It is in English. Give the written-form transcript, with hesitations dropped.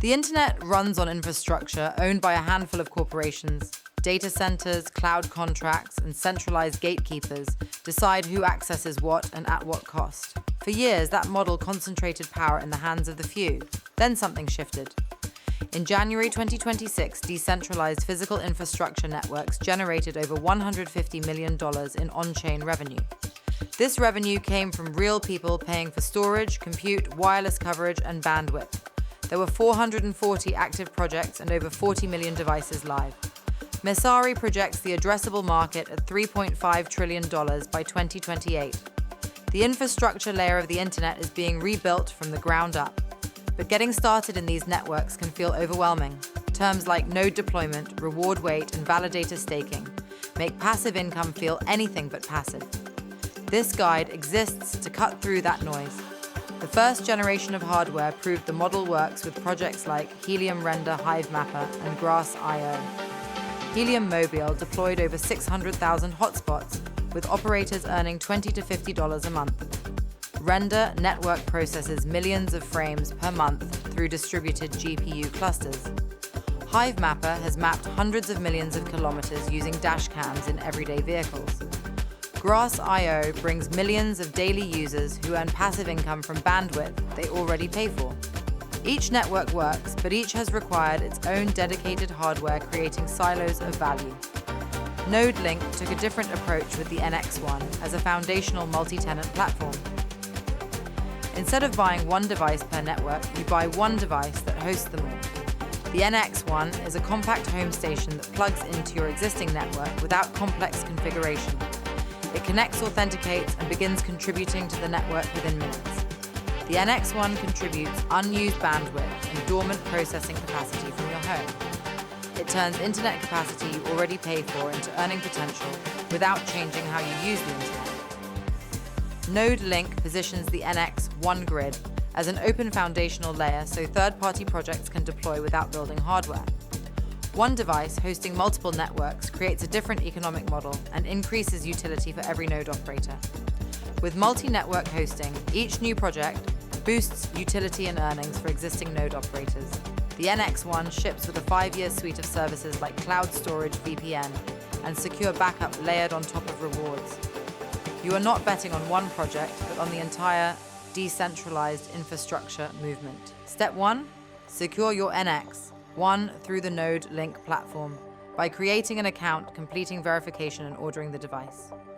The internet runs on infrastructure owned by a handful of corporations. Data centers, cloud contracts, and centralized gatekeepers decide who accesses what and at what cost. For years, that model concentrated power in the hands of the few. Then something shifted. In January 2026, decentralized physical infrastructure networks generated over $150 million in on-chain revenue. This revenue came from real people paying for storage, compute, wireless coverage, and bandwidth. There were 440 active projects and over 40 million devices live. Messari projects the addressable market at $3.5 trillion by 2028. The infrastructure layer of the internet is being rebuilt from the ground up. But getting started in these networks can feel overwhelming. Terms like node deployment, reward weight, and validator staking make passive income feel anything but passive. This guide exists to cut through that noise. The first generation of hardware proved the model works with projects like Helium Render, Hive Mapper, and Grass.io. Helium Mobile deployed over 600,000 hotspots, with operators earning $20 to $50 a month. Render network processes millions of frames per month through distributed GPU clusters. Hive Mapper has mapped hundreds of millions of kilometers using dash cams in everyday vehicles. Grass.io brings millions of daily users who earn passive income from bandwidth they already pay for. Each network works, but each has required its own dedicated hardware, creating silos of value. NodeLink took a different approach with the NX1 as a foundational multi-tenant platform. Instead of buying one device per network, you buy one device that hosts them all. The NX1 is a compact home station that plugs into your existing network without complex configuration. It connects, authenticates, and begins contributing to the network within minutes. The NX1 contributes unused bandwidth and dormant processing capacity from your home. It turns internet capacity you already pay for into earning potential without changing how you use the internet. NodeLink positions the NX1 grid as an open foundational layer so third-party projects can deploy without building hardware. One device hosting multiple networks creates a different economic model and increases utility for every node operator. With multi-network hosting, each new project boosts utility and earnings for existing node operators. The NX1 ships with a 5-year suite of services like cloud storage, VPN, and secure backup layered on top of rewards. You are not betting on one project, but on the entire decentralized infrastructure movement. Step 1. Secure your NX1 through the NodeLink platform by creating an account, completing verification, and ordering the device.